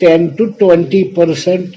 10 to 20%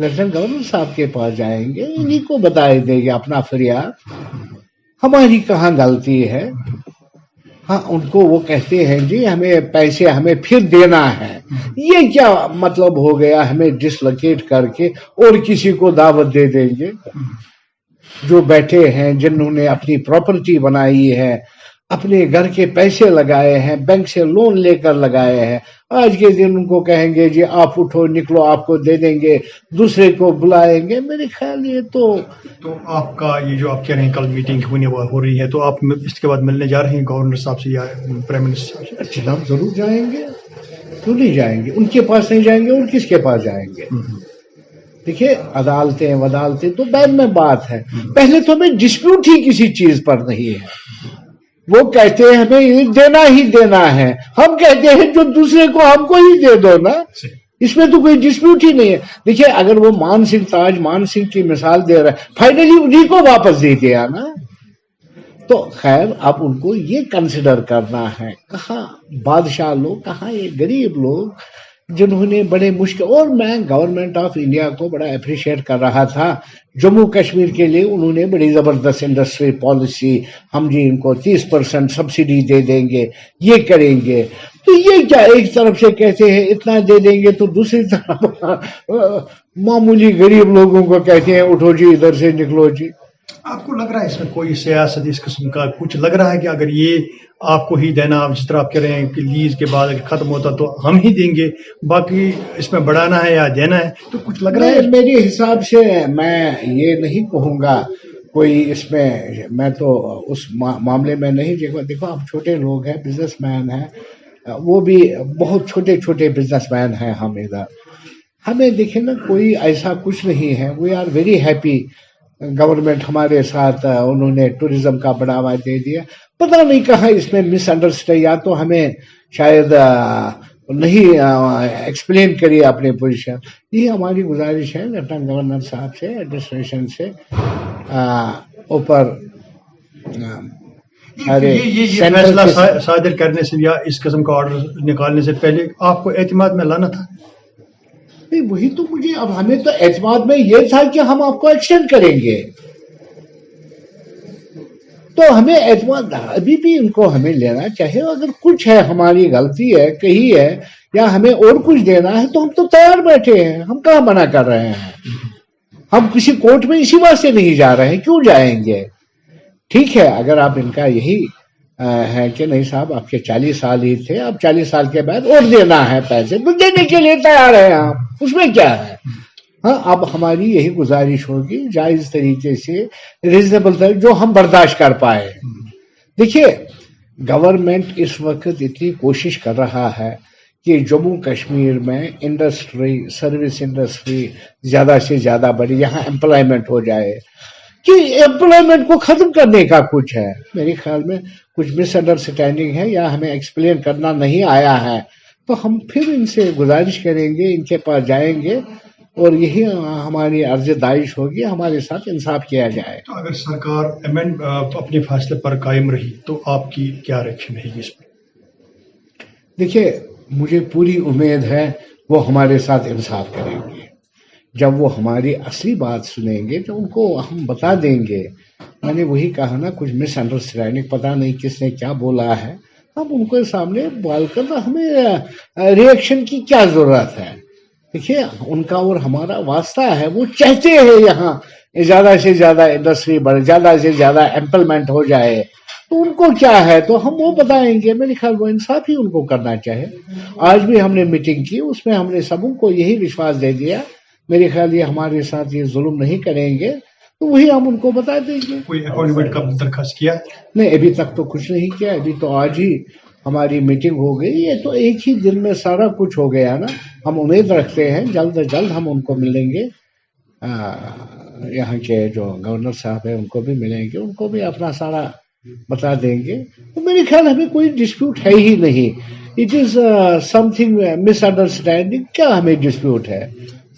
lieutenant governor صاحب کے پاس جائیں گے, انہیں کو بتا دیں گے اپنا فریاد, ہماری کہاں غلطی ہے. ہاں ان کو وہ کہتے ہیں جی ہمیں پیسے ہمیں پھر دینا ہے, یہ کیا مطلب ہو گیا, ہمیں ڈسلوکیٹ کر کے اور کسی کو دعوت دے دیں گے. جو بیٹھے ہیں, جنہوں نے اپنی پراپرٹی بنائی ہے, اپنے گھر کے پیسے لگائے ہیں, بینک سے لون لے کر لگائے ہیں, آج کے دن ان کو کہیں گے جی آپ اٹھو نکلو آپ کو دے دیں گے, دوسرے کو بلائیں گے. میرے خیال یہ تو آپ کا یہ جو آپ کہہ رہے ہیں کل میٹنگ ہو رہی ہے, تو آپ اس کے بعد ملنے جا رہے ہیں گورنر صاحب سے یا پرائم منسٹر صاحب سے؟ جناب ضرور جائیں گے, کیوں نہیں جائیں گے, ان کے پاس نہیں جائیں گے اور کس کے پاس جائیں گے. دیکھیے عدالتیں ودالتیں تو بعد میں بات ہے, پہلے تو ہمیں ڈسپیوٹ ہی کسی چیز پر نہیں ہے. وہ کہتے ہیں ہمیں یہ دینا ہی دینا ہے, ہم کہتے ہیں جو دوسرے کو ہم کو ہی دے دو نا, اس میں تو کوئی ڈسپیوٹ ہی نہیں ہے. دیکھیے اگر وہ مان سنگھ تاج مان سنگھ کی مثال دے رہا ہے, فائنلی انہیں کو واپس دے دیا نا. تو خیر اب ان کو یہ کنسیڈر کرنا ہے, کہاں بادشاہ لوگ, کہاں یہ غریب لوگ جنہوں نے بڑے مشکل, اور میں گورنمنٹ آف انڈیا کو بڑا اپریشیٹ کر رہا تھا, جموں کشمیر کے لیے انہوں نے بڑی زبردست انڈسٹری پالیسی, ہم جی ان کو 30% سبسڈی دے دیں گے, یہ کریں گے. تو یہ کیا ایک طرف سے کہتے ہیں اتنا دے دیں گے, تو دوسری طرف معمولی غریب لوگوں کو کہتے ہیں اٹھو جی ادھر سے نکلو جی. آپ کو لگ رہا ہے اس میں کوئی سیاست اس قسم کا کچھ لگ رہا ہے کہ اگر یہ آپ کو ہی دینا, جس طرح آپ کہہ رہے ہیں کہ لیز کے بعد اگر ختم ہوتا تو ہم ہی دیں گے, باقی اس میں بڑھانا ہے یا دینا ہے, تو کچھ لگ رہا ہے؟ میرے حساب سے میں یہ نہیں کہوں گا کوئی اس میں تو اس معاملے میں نہیں. دیکھو ہم چھوٹے لوگ ہیں, بزنس مین ہیں, وہ بھی بہت چھوٹے چھوٹے بزنس مین ہیں ہم ادھر. ہمیں دیکھیں نا کوئی ایسا کچھ نہیں ہے, we are very happy. Government ہمارے ساتھ, انہوں نے ٹوریزم کا بڑھاوا دے دیا. پتہ نہیں کہاں اس میں مس انڈرسٹینڈ, یا تو ہمیں شاید نہیں ایکسپلین کری اپنی پوزیشن. یہ ہماری گزارش ہے لیفٹیننٹ گورنر صاحب سے, ایڈمنسٹریشن سے اوپر یہ فیصلہ صادر کرنے سے یا اس قسم کا آرڈر نکالنے سے پہلے آپ کو اعتماد میں لانا تھا. نہیں وہی تو مجھے, اب ہمیں تو اعتماد میں یہ تھا کہ ہم آپ کو ایکسٹینڈ کریں گے, تو ہمیں اعتماد ابھی بھی ان کو ہمیں لینا چاہیے. اگر کچھ ہے ہماری غلطی ہے کہیں ہے, یا ہمیں اور کچھ دینا ہے, تو ہم تو تیار بیٹھے ہیں, ہم کہاں منع کر رہے ہیں. ہم کسی کورٹ میں اسی واسطے نہیں جا رہے ہیں, کیوں جائیں گے. ٹھیک ہے اگر آپ ان کا یہی ہے کہ نہیں صاحب آپ کے 40 سال ہی تھے, اب 40 سال کے بعد اور دینا ہے پیسے, تو دینے کے لیے تیار ہیں آپ, اس میں کیا ہے. ہاں اب ہماری یہی گزارش ہوگی جائز طریقے سے, ریزنیبل جو ہم برداشت کر پائے. دیکھیے گورنمنٹ اس وقت اتنی کوشش کر رہا ہے کہ جموں کشمیر میں انڈسٹری, سروس انڈسٹری زیادہ سے زیادہ بڑھی, یہاں امپلائمنٹ ہو جائے, کہ امپلائمنٹ کو ختم کرنے کا کچھ ہے. میرے خیال میں کچھ مس انڈرسٹینڈنگ ہے یا ہمیں ایکسپلین کرنا نہیں آیا ہے, تو ہم پھر ان سے گزارش کریں گے, ان کے پاس جائیں گے, اور یہی ہماری عرض دائش ہوگی, ہمارے ساتھ انصاف کیا جائے. تو اگر سرکار اپنے فیصلے پر قائم رہی تو آپ کی کیا ریئیکشن رہے گی اس پر؟ دیکھیے مجھے پوری امید ہے وہ ہمارے ساتھ انصاف کریں گے. جب وہ ہماری اصلی بات سنیں گے تو ان کو ہم بتا دیں گے. میں نے وہی کہا نا, کچھ مس انڈرسٹینڈنگ, پتہ نہیں کس نے کیا بولا ہے, ہم ان کے سامنے بال کر, ہمیں ریئیکشن کی کیا ضرورت ہے. دیکھیے ان کا اور ہمارا واسطہ ہے, وہ چاہتے ہیں یہاں زیادہ سے زیادہ انڈسٹری بڑھے, زیادہ سے زیادہ امپلمنٹ ہو جائے, تو ان کو کیا ہے تو ہم وہ بتائیں گے. میرے خیال وہ انصاف ہی ان کو کرنا چاہے. آج بھی ہم نے میٹنگ کی, اس میں ہم نے سبوں کو یہی وشواس دے دیا, میرے خیال یہ ہمارے ساتھ یہ ظلم نہیں کریں گے, تو وہی ہم ان کو بتا دیں گے. کوئی اپوائنٹمنٹ کا درخواست کیا؟ نہیں ابھی تک تو کچھ نہیں کیا, ابھی تو آج ہی ہماری میٹنگ ہو گئی. یہ تو ایک ہی دن میں سارا کچھ ہو گیا نا. ہم امید رکھتے ہیں جلد از جلد ہم ان کو ملیں گے, یہاں کے جو گورنر صاحب ہیں ان کو بھی ملیں گے, ان کو بھی اپنا سارا بتا دیں گے. تو میرے خیال ہمیں کوئی ڈسپیوٹ ہے ہی نہیں. It is some thing miss understanding. کیا ہمیں ڈسپیوٹ ہے؟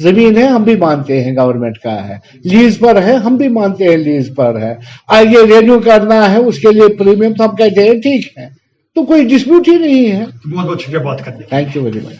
زمین ہے ہم بھی مانتے ہیں گورنمنٹ کا ہے, لیز پر ہے ہم بھی مانتے ہیں لیز پر ہے, آگے رینیو کرنا ہے اس کے لیے پریمیم, تو ہم کہتے ہیں ٹھیک ہے, تو کوئی ڈسپیوٹ ہی نہیں ہے. بہت بہت شکریہ بات کرنے. Thank you very much.